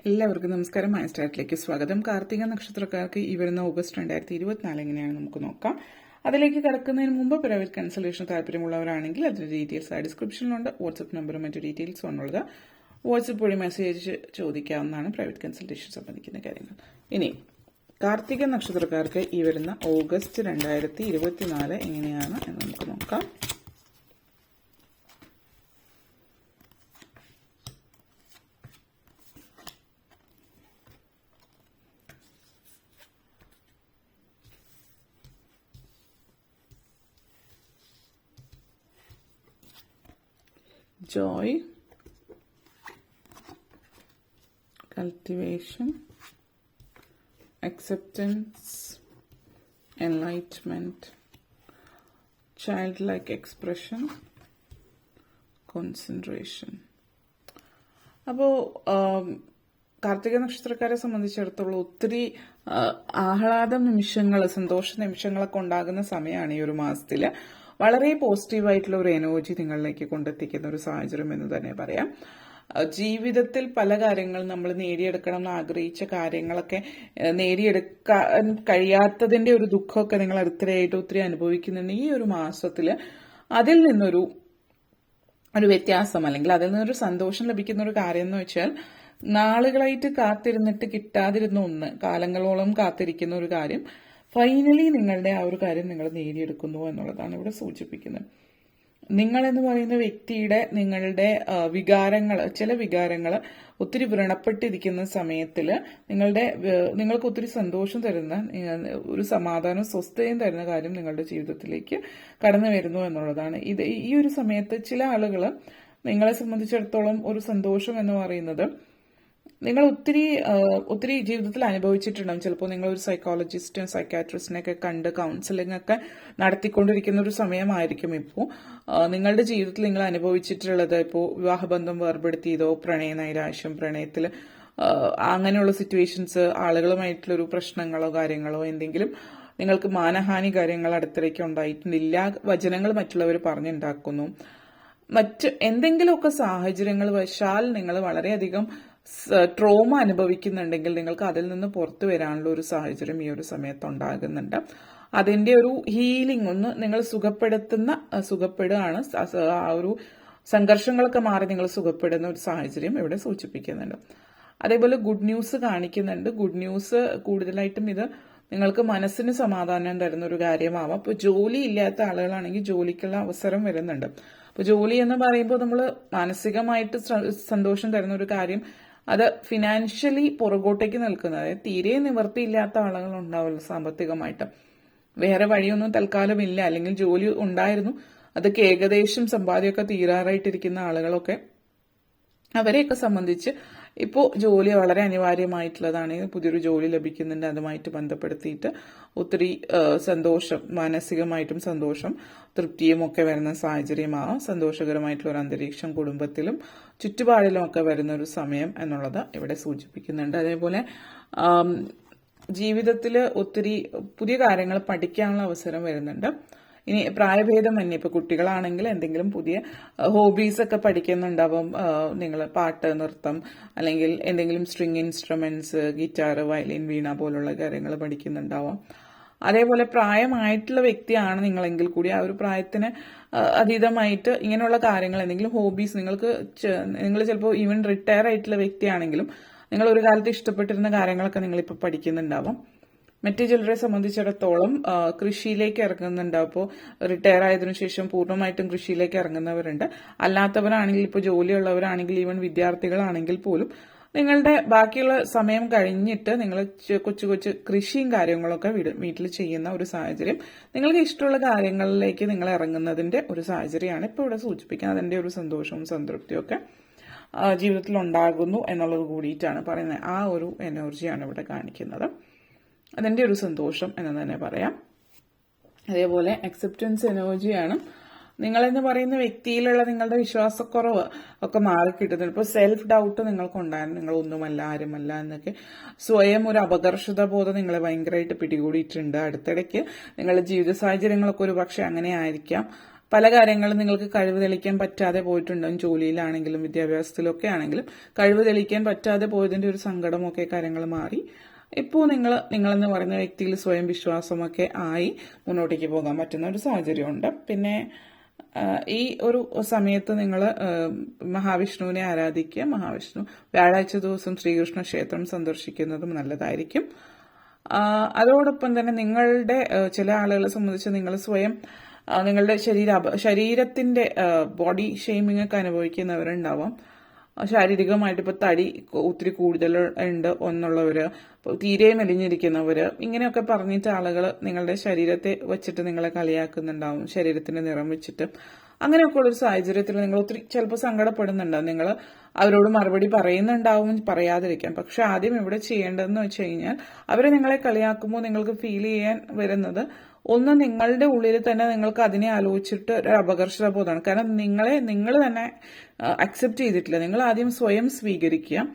എല്ലാവർക്കും നമസ്കാരം. മൈൻസ്റ്റാറ്റിലേക്ക് സ്വാഗതം. കാർത്തിക നക്ഷത്രക്കാർക്ക് ഈ വരുന്ന ഓഗസ്റ്റ് 2024 എങ്ങനെയാണ് നമുക്ക് നോക്കാം. അതിലേക്ക് കടക്കുന്നതിന് മുമ്പ് പ്രൈവറ്റ് കൺസൾട്ടേഷൻ താല്പര്യമുള്ളവരാണെങ്കിൽ അതിന്റെ ഡീറ്റെയിൽസ് ആ ഡിസ്ക്രിപ്ഷനിലുണ്ട്. വാട്സ്ആപ്പ് നമ്പറും മറ്റു ഡീറ്റെയിൽസും ഉള്ളത് വാട്സ്ആപ്പ് വഴി മെസ്സേജ് ചോദിക്കാവുന്നതാണ് പ്രൈവറ്റ് കൺസൾട്ടേഷൻ സംബന്ധിക്കുന്ന കാര്യങ്ങൾ. ഇനി കാർത്തിക നക്ഷത്രക്കാർക്ക് ഈ വരുന്ന ഓഗസ്റ്റ് 2024 എങ്ങനെയാണ് എന്ന് നമുക്ക് നോക്കാം. joy, cultivation, acceptance, enlightenment, childlike expression, concentration. അപ്പോൾ കാർത്തിക നക്ഷത്രക്കാരെ സംബന്ധിച്ചിടത്തോളം ഒത്തിരി ആഹ്ലാദ നിമിഷങ്ങൾ, സന്തോഷ നിമിഷങ്ങളൊക്കെ ഉണ്ടാകുന്ന സമയമാണ് ഈ ഒരു മാസത്തിൽ. വളരെ പോസിറ്റീവായിട്ടുള്ള ഒരു എനർജി നിങ്ങളിലേക്ക് കൊണ്ടെത്തിക്കുന്ന ഒരു സാഹചര്യം എന്ന് തന്നെ പറയാം. ജീവിതത്തിൽ പല കാര്യങ്ങളും നമ്മൾ നേടിയെടുക്കണം എന്ന് ആഗ്രഹിച്ച കാര്യങ്ങളൊക്കെ നേടിയെടുക്കാൻ കഴിയാത്തതിന്റെ ഒരു ദുഃഖമൊക്കെ നിങ്ങൾ അടുത്തിടെയായിട്ട് ഒത്തിരി അനുഭവിക്കുന്നുണ്ട്. ഈ ഒരു മാസത്തിൽ അതിൽ നിന്നൊരു വ്യത്യാസം അല്ലെങ്കിൽ അതിൽ നിന്നൊരു സന്തോഷം ലഭിക്കുന്ന ഒരു കാര്യം എന്ന് വെച്ചാൽ, നാളുകളായിട്ട് കാത്തിരുന്നിട്ട് കിട്ടാതിരുന്ന ഒന്ന്, കാലങ്ങളോളം കാത്തിരിക്കുന്ന ഒരു കാര്യം ഫൈനലി നിങ്ങളുടെ ആ ഒരു കാര്യം നിങ്ങൾ നേടിയെടുക്കുന്നു എന്നുള്ളതാണ് ഇവിടെ സൂചിപ്പിക്കുന്നത്. നിങ്ങളെന്ന് പറയുന്ന വ്യക്തിയുടെ നിങ്ങളുടെ ചില വികാരങ്ങൾ ഒത്തിരി വ്രണപ്പെട്ടിരിക്കുന്ന സമയത്തിൽ നിങ്ങൾക്ക് ഒത്തിരി സന്തോഷം തരുന്ന, ഒരു സമാധാനവും സ്വസ്ഥതയും തരുന്ന കാര്യം നിങ്ങളുടെ ജീവിതത്തിലേക്ക് കടന്നു വരുന്നു എന്നുള്ളതാണ്. ഈ ഒരു സമയത്ത് ചില ആളുകൾ നിങ്ങളെ സംബന്ധിച്ചിടത്തോളം ഒരു സന്തോഷം എന്ന് പറയുന്നത് നിങ്ങൾ ഒത്തിരി ജീവിതത്തിൽ അനുഭവിച്ചിട്ടുണ്ടാവും. ചിലപ്പോൾ നിങ്ങൾ ഒരു സൈക്കോളജിസ്റ്റും സൈക്കാട്രിസ്റ്റിനെയൊക്കെ കണ്ട് കൗൺസിലിംഗ് ഒക്കെ നടത്തിക്കൊണ്ടിരിക്കുന്ന ഒരു സമയമായിരിക്കും ഇപ്പോൾ. നിങ്ങളുടെ ജീവിതത്തിൽ നിങ്ങൾ അനുഭവിച്ചിട്ടുള്ളത് ഇപ്പോൾ വിവാഹബന്ധം വേർപെടുത്തിയതോ, പ്രണയനൈരാശ്യം, പ്രണയത്തിൽ അങ്ങനെയുള്ള സിറ്റുവേഷൻസ്, ആളുകളുമായിട്ടുള്ളൊരു പ്രശ്നങ്ങളോ കാര്യങ്ങളോ, എന്തെങ്കിലും നിങ്ങൾക്ക് മാനഹാനി കാര്യങ്ങൾ അടുത്തിടയ്ക്ക് ഉണ്ടായിട്ടില്ല, വചനങ്ങൾ മറ്റുള്ളവർ പറഞ്ഞുണ്ടാക്കുന്നു, മറ്റ് എന്തെങ്കിലുമൊക്കെ സാഹചര്യങ്ങൾ വശാൽ നിങ്ങൾ വളരെയധികം ട്രോമ അനുഭവിക്കുന്നുണ്ടെങ്കിൽ നിങ്ങൾക്ക് അതിൽ നിന്ന് പുറത്തു വരാനുള്ള ഒരു സാഹചര്യം ഈ ഒരു സമയത്ത് ഉണ്ടാകുന്നുണ്ട്. അതിന്റെ ഒരു ഹീലിംഗ് ഒന്ന് നിങ്ങൾ സുഖപ്പെടുകയാണ്. ആ ഒരു സംഘർഷങ്ങളൊക്കെ മാറി നിങ്ങൾ സുഖപ്പെടുന്ന ഒരു സാഹചര്യം ഇവിടെ സൂചിപ്പിക്കുന്നുണ്ട്. അതേപോലെ ഗുഡ് ന്യൂസ് കാണിക്കുന്നുണ്ട്. ഗുഡ് ന്യൂസ് കൂടുതലായിട്ടും ഇത് നിങ്ങൾക്ക് മനസ്സിന് സമാധാനം തരുന്ന ഒരു കാര്യമാവാം. അപ്പോൾ ജോലി ഇല്ലാത്ത ആളുകളാണെങ്കിൽ ജോലിക്കുള്ള അവസരം വരുന്നുണ്ട്. അപ്പോൾ ജോലി എന്ന് പറയുമ്പോൾ നമ്മൾ മാനസികമായിട്ട് സന്തോഷം തരുന്ന ഒരു കാര്യം, അത് ഫിനാൻഷ്യലി പുറകോട്ടേക്ക് നിൽക്കുന്നത്, അതായത് തീരെ നിവൃത്തിയില്ലാത്ത ആളുകൾ ഉണ്ടാവുമല്ലോ സാമ്പത്തികമായിട്ട്, വേറെ വഴിയൊന്നും തൽക്കാലം ഇല്ല, അല്ലെങ്കിൽ ജോലി ഉണ്ടായിരുന്നു അതൊക്കെ ഏകദേശം സമ്പാദ്യമൊക്കെ തീരാറായിട്ടിരിക്കുന്ന ആളുകളൊക്കെ, അവരെയൊക്കെ സംബന്ധിച്ച് ഇപ്പോൾ ജോലി വളരെ അനിവാര്യമായിട്ടുള്ളതാണ്. പുതിയൊരു ജോലി ലഭിക്കുന്നുണ്ട്, അതുമായിട്ട് ബന്ധപ്പെടുത്തിയിട്ട് ഒത്തിരി സന്തോഷം, മാനസികമായിട്ടും സന്തോഷം, തൃപ്തിയും ഒക്കെ വരുന്ന സാഹചര്യമാവാം. സന്തോഷകരമായിട്ടുള്ള ഒരു അന്തരീക്ഷം കുടുംബത്തിലും ചുറ്റുപാടിലും ഒക്കെ വരുന്ന ഒരു സമയം എന്നുള്ളത് ഇവിടെ സൂചിപ്പിക്കുന്നുണ്ട്. അതേപോലെ ജീവിതത്തിൽ ഒത്തിരി പുതിയ കാര്യങ്ങൾ പഠിക്കാനുള്ള അവസരം വരുന്നുണ്ട്. ഇനി പ്രായഭേദമന്യേ ഇപ്പോൾ കുട്ടികളാണെങ്കിൽ എന്തെങ്കിലും പുതിയ ഹോബീസ് ഒക്കെ പഠിക്കുന്നുണ്ടാവും. നിങ്ങൾ പാട്ട്, നൃത്തം, അല്ലെങ്കിൽ എന്തെങ്കിലും സ്ട്രിങ് ഇൻസ്ട്രുമെന്റ്സ്, ഗിറ്റാർ, വയലിൻ, വീണ പോലുള്ള കാര്യങ്ങൾ പഠിക്കുന്നുണ്ടാവാം. അതേപോലെ പ്രായമായിട്ടുള്ള വ്യക്തിയാണ് നിങ്ങളെങ്കിൽ കൂടി ആ ഒരു പ്രായത്തിന് അതീതമായിട്ട് ഇങ്ങനെയുള്ള കാര്യങ്ങൾ, എന്തെങ്കിലും ഹോബീസ് നിങ്ങൾ ചിലപ്പോൾ ഈവൻ റിട്ടയർ ആയിട്ടുള്ള വ്യക്തിയാണെങ്കിലും നിങ്ങൾ ഒരു കാലത്ത് ഇഷ്ടപ്പെട്ടിരുന്ന കാര്യങ്ങളൊക്കെ നിങ്ങളിപ്പോൾ പഠിക്കുന്നുണ്ടാവാം. മറ്റു ചിലരെ സംബന്ധിച്ചിടത്തോളം കൃഷിയിലേക്ക് ഇറങ്ങുന്നുണ്ടാവും. അപ്പോൾ റിട്ടയർ ആയതിനു ശേഷം പൂർണ്ണമായിട്ടും കൃഷിയിലേക്ക് ഇറങ്ങുന്നവരുണ്ട്. അല്ലാത്തവരാണെങ്കിൽ, ഇപ്പോൾ ജോലിയുള്ളവരാണെങ്കിൽ, ഈവൻ വിദ്യാർത്ഥികളാണെങ്കിൽ പോലും നിങ്ങളുടെ ബാക്കിയുള്ള സമയം കഴിഞ്ഞിട്ട് നിങ്ങൾ കൊച്ചു കൊച്ചു കൃഷിയും കാര്യങ്ങളൊക്കെ വീട്ടിൽ ചെയ്യുന്ന ഒരു സാഹചര്യം, നിങ്ങൾക്ക് ഇഷ്ടമുള്ള കാര്യങ്ങളിലേക്ക് നിങ്ങൾ ഇറങ്ങുന്നതിന്റെ ഒരു സാഹചര്യമാണ് ഇപ്പോൾ ഇവിടെ സൂചിപ്പിക്കുന്നത്. അതിന്റെ ഒരു സന്തോഷവും സംതൃപ്തിയും ഒക്കെ ജീവിതത്തിൽ ഉണ്ടാകുന്നു എന്നുള്ളത് കൂടിയിട്ടാണ് പറയുന്നത്. ആ ഒരു എനർജിയാണ് ഇവിടെ കാണിക്കുന്നത്. അതിന്റെ ഒരു സന്തോഷം എന്ന് തന്നെ പറയാം. അതേപോലെ അക്സെപ്റ്റൻസ് എനർജിയാണ്. നിങ്ങളെന്ന് പറയുന്ന വ്യക്തിയിലുള്ള നിങ്ങളുടെ വിശ്വാസക്കുറവ് ഒക്കെ മാറിക്കിട്ടുന്നത്. ഇപ്പോൾ സെൽഫ് ഡൗട്ട് നിങ്ങൾക്കുണ്ടായിരുന്നു, നിങ്ങളൊന്നുമല്ല, ആരുമല്ല എന്നൊക്കെ സ്വയം ഒരു അപകർഷത ബോധം നിങ്ങളെ ഭയങ്കരമായിട്ട് പിടികൂടിയിട്ടുണ്ട്. അടുത്തിടയ്ക്ക് നിങ്ങളുടെ ജീവിത സാഹചര്യങ്ങളൊക്കെ ഒരു പക്ഷെ അങ്ങനെ ആയിരിക്കാം. പല കാര്യങ്ങളും നിങ്ങൾക്ക് കഴിവ് തെളിയിക്കാൻ പറ്റാതെ പോയിട്ടുണ്ടാവും. ജോലിയിലാണെങ്കിലും വിദ്യാഭ്യാസത്തിലൊക്കെ ആണെങ്കിലും കഴിവ് തെളിയിക്കാൻ പറ്റാതെ പോയതിന്റെ ഒരു സങ്കടമൊക്കെ കാര്യങ്ങൾ മാറി ഇപ്പോൾ നിങ്ങളെന്ന് പറയുന്ന വ്യക്തിയിൽ സ്വയം വിശ്വാസമൊക്കെ ആയി മുന്നോട്ടേക്ക് പോകാൻ പറ്റുന്ന ഒരു സാഹചര്യമുണ്ട്. പിന്നെ ഈ ഒരു സമയത്ത് നിങ്ങൾ മഹാവിഷ്ണുവിനെ ആരാധിക്കുക. മഹാവിഷ്ണു വ്യാഴാഴ്ച ദിവസം ശ്രീകൃഷ്ണ ക്ഷേത്രം സന്ദർശിക്കുന്നതും നല്ലതായിരിക്കും. അതോടൊപ്പം തന്നെ നിങ്ങളുടെ ചില ആളുകളെ സംബന്ധിച്ച് നിങ്ങൾ സ്വയം നിങ്ങളുടെ ശരീരത്തിന്റെ ബോഡി ഷെയ്മിംഗ് ഒക്കെ അനുഭവിക്കുന്നവരുണ്ടാവാം. ശാരീരികമായിട്ട് ഇപ്പൊ തടി ഒത്തിരി കൂടുതൽ ഉണ്ട് എന്നുള്ളവര്, തീരെ മെലിഞ്ഞിരിക്കുന്നവര്, ഇങ്ങനെയൊക്കെ പറഞ്ഞിട്ട് ആളുകൾ നിങ്ങളുടെ ശരീരത്തെ വെച്ചിട്ട് നിങ്ങളെ കളിയാക്കുന്നുണ്ടാവും, ശരീരത്തിന്റെ നിറം വെച്ചിട്ട്. അങ്ങനെയൊക്കെ ഉള്ളൊരു സാഹചര്യത്തിൽ നിങ്ങൾ ഒത്തിരി ചിലപ്പോൾ സങ്കടപ്പെടുന്നുണ്ടാവും. നിങ്ങൾ അവരോട് മറുപടി പറയുന്നുണ്ടാവും, പറയാതിരിക്കാം. പക്ഷെ ആദ്യം ഇവിടെ ചെയ്യേണ്ടതെന്ന് വെച്ച് കഴിഞ്ഞാൽ അവരെ നിങ്ങളെ കളിയാക്കുമ്പോൾ നിങ്ങൾക്ക് ഫീൽ ചെയ്യാൻ വരുന്നത് ഒന്ന്, നിങ്ങളുടെ ഉള്ളിൽ തന്നെ നിങ്ങൾക്ക് അതിനെ ആലോചിച്ചിട്ട് ഒരു അപകർഷതാബോധമാണ്. കാരണം നിങ്ങൾ തന്നെ അക്സെപ്റ്റ് ചെയ്തിട്ടില്ല. നിങ്ങൾ ആദ്യം സ്വയം സ്വീകരിക്കുക.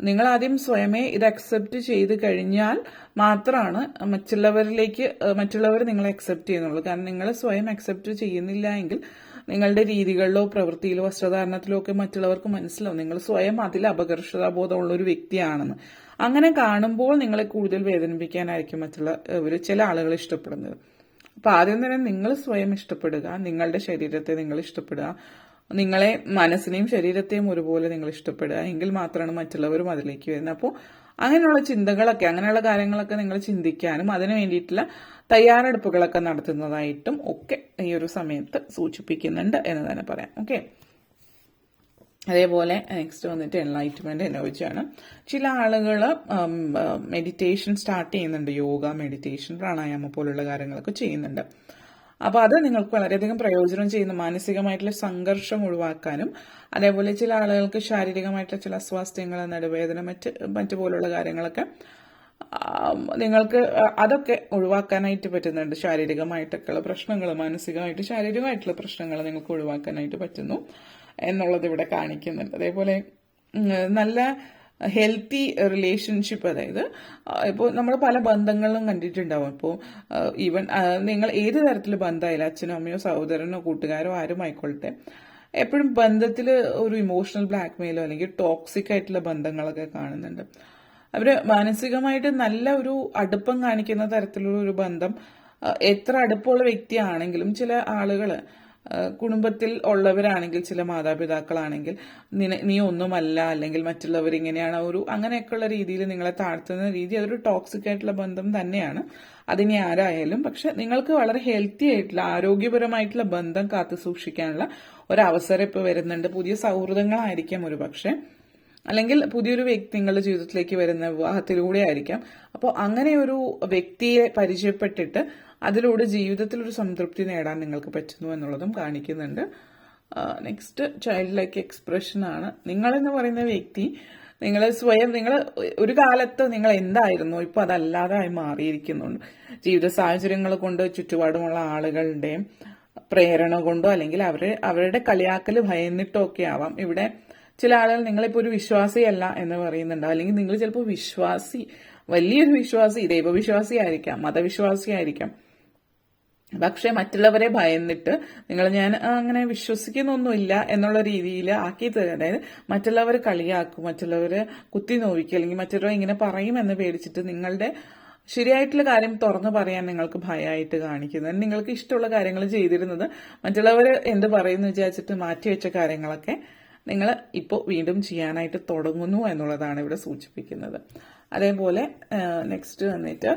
നിങ്ങൾ ആദ്യം സ്വയമേ ഇത് അക്സെപ്റ്റ് ചെയ്ത് കഴിഞ്ഞാൽ മാത്രമാണ് മറ്റുള്ളവർ നിങ്ങളെ അക്സെപ്റ്റ് ചെയ്യുന്നുള്ളൂ. കാരണം നിങ്ങൾ സ്വയം അക്സെപ്റ്റ് ചെയ്യുന്നില്ല എങ്കിൽ നിങ്ങളുടെ രീതികളിലോ പ്രവൃത്തിയിലോ വസ്ത്രധാരണത്തിലോ ഒക്കെ മറ്റുള്ളവർക്ക് മനസ്സിലാവും നിങ്ങൾ സ്വയം അതിൽ അപകർഷതാബോധമുള്ള ഒരു വ്യക്തിയാണെന്ന്. അങ്ങനെ കാണുമ്പോൾ നിങ്ങളെ കൂടുതൽ വേദനിപ്പിക്കാനായിരിക്കും ചില ആളുകൾ ഇഷ്ടപ്പെടുന്നത്. അപ്പൊ ആദ്യം തന്നെ നിങ്ങൾ സ്വയം ഇഷ്ടപ്പെടുക, നിങ്ങളുടെ ശരീരത്തെ നിങ്ങൾ ഇഷ്ടപ്പെടുക, നിങ്ങളെ മനസ്സിനെയും ശരീരത്തെയും ഒരുപോലെ നിങ്ങൾ ഇഷ്ടപ്പെടുക. എങ്കിൽ മാത്രമാണ് മറ്റുള്ളവരും അതിലേക്ക് വരുന്നത്. അപ്പോൾ അങ്ങനെയുള്ള ചിന്തകളൊക്കെ, അങ്ങനെയുള്ള കാര്യങ്ങളൊക്കെ നിങ്ങൾ ചിന്തിക്കാനും അതിനു വേണ്ടിയിട്ടുള്ള തയ്യാറെടുപ്പുകളൊക്കെ നടത്തുന്നതായിട്ടും ഒക്കെ ഈ ഒരു സമയത്ത് സൂചിപ്പിക്കുന്നുണ്ട് എന്ന് തന്നെ പറയാം. ഓക്കെ. അതേപോലെ നെക്സ്റ്റ് വന്നിട്ട് എൻലൈറ്റ്മെന്റ് എനർജിയാണ്. ചില ആളുകൾ മെഡിറ്റേഷൻ സ്റ്റാർട്ട് ചെയ്യുന്നുണ്ട്. യോഗ, മെഡിറ്റേഷൻ, പ്രാണായാമം പോലുള്ള കാര്യങ്ങളൊക്കെ ചെയ്യുന്നുണ്ട്. അപ്പോൾ അത് നിങ്ങൾക്ക് വളരെയധികം പ്രയോജനം ചെയ്യുന്ന, മാനസികമായിട്ടുള്ള സംഘർഷം ഒഴിവാക്കാനും അതേപോലെ ചില ആളുകൾക്ക് ശാരീരികമായിട്ടുള്ള ചില അസ്വാസ്ഥ്യങ്ങൾ, നടുവേദന, മറ്റു പോലുള്ള കാര്യങ്ങളൊക്കെ നിങ്ങൾക്ക് അതൊക്കെ ഒഴിവാക്കാനായിട്ട് പറ്റുന്നുണ്ട്. ശാരീരികമായിട്ടൊക്കെയുള്ള പ്രശ്നങ്ങൾ, മാനസികമായിട്ട് ശാരീരികമായിട്ടുള്ള പ്രശ്നങ്ങൾ നിങ്ങൾക്ക് ഒഴിവാക്കാനായിട്ട് പറ്റുന്നു എന്നുള്ളത് ഇവിടെ കാണിക്കുന്നുണ്ട്. അതേപോലെ നല്ല ഹെൽത്തി റിലേഷൻഷിപ്പ്, അതായത് ഇപ്പോൾ നമ്മൾ പല ബന്ധങ്ങളിലും കണ്ടിട്ടുണ്ടാവും. ഇപ്പോൾ ഈവൻ നിങ്ങൾ ഏത് തരത്തിൽ ബന്ധമായാലും, അച്ഛനോ അമ്മയോ സഹോദരനോ കൂട്ടുകാരോ ആരും ആയിക്കൊള്ളട്ടെ, എപ്പോഴും ബന്ധത്തിൽ ഒരു ഇമോഷണൽ ബ്ലാക്ക്മെയിലോ അല്ലെങ്കിൽ ടോക്സിക് ആയിട്ടുള്ള ബന്ധങ്ങളൊക്കെ കാണുന്നുണ്ട്. അവര് മാനസികമായിട്ട് നല്ല ഒരു അടുപ്പം കാണിക്കുന്ന തരത്തിലുള്ള ഒരു ബന്ധം, എത്ര അടുപ്പമുള്ള വ്യക്തിയാണെങ്കിലും ചില ആളുകൾ കുടുംബത്തിൽ ഉള്ളവരാണെങ്കിൽ, ചില മാതാപിതാക്കളാണെങ്കിൽ നീ ഒന്നുമല്ല, അല്ലെങ്കിൽ മറ്റുള്ളവർ ഇങ്ങനെയാണ്, അങ്ങനെയൊക്കെയുള്ള രീതിയിൽ നിങ്ങളെ താഴ്ത്തുന്ന രീതി, അതൊരു ടോക്സിക് ആയിട്ടുള്ള ബന്ധം തന്നെയാണ്. അതിനി ആരായാലും. പക്ഷെ നിങ്ങൾക്ക് വളരെ ഹെൽത്തി ആയിട്ടുള്ള, ആരോഗ്യപരമായിട്ടുള്ള ബന്ധം കാത്തു സൂക്ഷിക്കാനുള്ള ഒരവസരം ഇപ്പോൾ വരുന്നുണ്ട്. പുതിയ സൗഹൃദങ്ങളായിരിക്കാം ഒരു പക്ഷെ, അല്ലെങ്കിൽ പുതിയൊരു വ്യക്തി നിങ്ങളുടെ ജീവിതത്തിലേക്ക് വരുന്ന വിവാഹത്തിലൂടെ ആയിരിക്കാം. അപ്പോൾ അങ്ങനെ ഒരു വ്യക്തിയെ പരിചയപ്പെട്ടിട്ട് അതിലൂടെ ജീവിതത്തിൽ ഒരു സംതൃപ്തി നേടാൻ നിങ്ങൾക്ക് പറ്റുന്നു എന്നുള്ളതും കാണിക്കുന്നുണ്ട്. നെക്സ്റ്റ് ചൈൽഡ് ലൈക്ക് എക്സ്പ്രഷൻ ആണ്. നിങ്ങളെന്ന് പറയുന്ന വ്യക്തി നിങ്ങൾ ഒരു കാലത്ത് നിങ്ങൾ എന്തായിരുന്നു ഇപ്പോൾ അതല്ലാതായി മാറിയിരിക്കുന്നുണ്ട്. ജീവിത സാഹചര്യങ്ങൾ കൊണ്ട്, ചുറ്റുപാടുമുള്ള ആളുകളുടെയും പ്രേരണ കൊണ്ടോ, അല്ലെങ്കിൽ അവരുടെ കളിയാക്കൽ ഭയന്നിട്ടോ ഒക്കെ ആവാം. ഇവിടെ ചില ആളുകൾ നിങ്ങളിപ്പോൾ ഒരു വിശ്വാസിയല്ല എന്ന് പറയുന്നുണ്ട്, അല്ലെങ്കിൽ നിങ്ങൾ ചിലപ്പോൾ വലിയൊരു വിശ്വാസി, ദൈവവിശ്വാസി ആയിരിക്കാം, മതവിശ്വാസി ആയിരിക്കാം. പക്ഷെ മറ്റുള്ളവരെ ഭയന്നിട്ട് ഞാൻ അങ്ങനെ വിശ്വസിക്കുന്നൊന്നുമില്ല എന്നുള്ള രീതിയിൽ ആക്കി തരും. അതായത് മറ്റുള്ളവർ കളിയാക്കും, മറ്റുള്ളവർ കുത്തി നോവിക്കും, അല്ലെങ്കിൽ മറ്റുള്ളവർ ഇങ്ങനെ പറയുമെന്ന് പേടിച്ചിട്ട് നിങ്ങളുടെ ശരിയായിട്ടുള്ള കാര്യം തുറന്നു പറയാൻ നിങ്ങൾക്ക് ഭയമായിട്ട് കാണിക്കുന്നത്, നിങ്ങൾക്ക് ഇഷ്ടമുള്ള കാര്യങ്ങൾ ചെയ്തിരുന്നത് മറ്റുള്ളവർ എന്ത് പറയുന്നു വിചാരിച്ചിട്ട് മാറ്റിവെച്ച കാര്യങ്ങളൊക്കെ നിങ്ങൾ ഇപ്പോൾ വീണ്ടും ചെയ്യാനായിട്ട് തുടങ്ങുന്നു എന്നുള്ളതാണ് ഇവിടെ സൂചിപ്പിക്കുന്നത്. അതേപോലെ നെക്സ്റ്റ് വന്നിട്ട്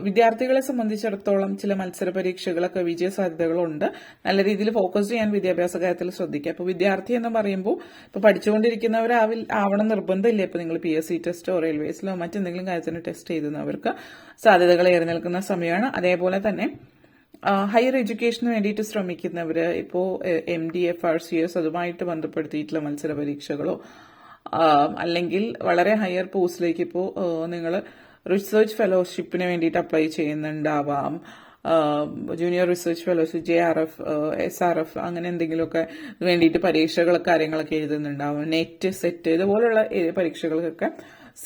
വിദ്യാർത്ഥികളെ സംബന്ധിച്ചിടത്തോളം ചില മത്സര പരീക്ഷകളൊക്കെ വിജയ സാധ്യതകളുണ്ട്. നല്ല രീതിയിൽ ഫോക്കസ് ചെയ്യാൻ വിദ്യാഭ്യാസ കാര്യത്തിൽ ശ്രദ്ധിക്കുക. അപ്പോൾ വിദ്യാർത്ഥി എന്ന് പറയുമ്പോൾ ഇപ്പോൾ പഠിച്ചുകൊണ്ടിരിക്കുന്നവരാവണം നിർബന്ധമില്ല. ഇപ്പോൾ നിങ്ങൾ PSC ടെസ്റ്റോ റെയിൽവേസിലോ മറ്റെന്തെങ്കിലും കാര്യത്തിന് ടെസ്റ്റ് എഴുതുന്നവർക്ക് സാധ്യതകൾ ഏറി നിൽക്കുന്ന സമയമാണ്. അതേപോലെ തന്നെ ഹയർ എഡ്യൂക്കേഷന് വേണ്ടിയിട്ട് ശ്രമിക്കുന്നവർ ഇപ്പോൾ MD, FRCS അതുമായിട്ട് ബന്ധപ്പെടുത്തിയിട്ടുള്ള മത്സര പരീക്ഷകളോ അല്ലെങ്കിൽ വളരെ ഹയർ പോസ്റ്റിലേക്ക് ഇപ്പോൾ നിങ്ങൾ റിസർച്ച് ഫെലോഷിപ്പിന് വേണ്ടിയിട്ട് അപ്ലൈ ചെയ്യുന്നുണ്ടാവാം. Junior research fellowship, JRF, SRF അങ്ങനെ എന്തെങ്കിലുമൊക്കെ വേണ്ടിയിട്ട് പരീക്ഷകളൊക്കെ കാര്യങ്ങളൊക്കെ എഴുതുന്നുണ്ടാവും. നെറ്റ്, സെറ്റ് ഇതുപോലുള്ള പരീക്ഷകൾക്കൊക്കെ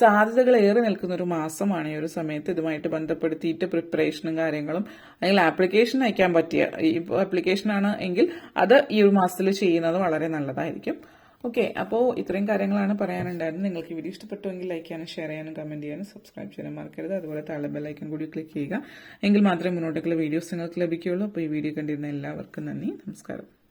സാധ്യതകൾ ഏറി നിൽക്കുന്ന ഒരു മാസമാണ് ഈ ഒരു സമയത്ത്. ഇതുമായിട്ട് ബന്ധപ്പെടുത്തിയിട്ട് പ്രിപ്പറേഷനും കാര്യങ്ങളും അല്ലെങ്കിൽ ആപ്ലിക്കേഷൻ അയക്കാൻ പറ്റിയ ഈ ആപ്ലിക്കേഷനാണ് എങ്കിൽ അത് ഈ ഒരു മാസത്തിൽ ചെയ്യുന്നത് വളരെ നല്ലതായിരിക്കും. ഓക്കെ, അപ്പോൾ ഇത്രയും കാര്യങ്ങളാണ് പറയാനുണ്ടായിരുന്നത്. നിങ്ങൾക്ക് വീഡിയോ ഇഷ്ടപ്പെട്ടുവെങ്കിൽ ലൈക്ക് ചെയ്യാനും ഷെയർ ചെയ്യാനും കമന്റ് ചെയ്യാനും സബ്സ്ക്രൈബ് ചെയ്യാനും മറക്കരുത്. അതുപോലെ താഴെ ബെല്ലൈക്കൺ കൂടി ക്ലിക്ക് ചെയ്യുക. എങ്കിൽ മാത്രമേ മുന്നോട്ടേക്കുള്ള വീഡിയോസ് നിങ്ങൾക്ക് ലഭിക്കുകയുള്ളൂ. അപ്പോൾ ഈ വീഡിയോ കണ്ടിരുന്ന എല്ലാവർക്കും നന്ദി, നമസ്കാരം.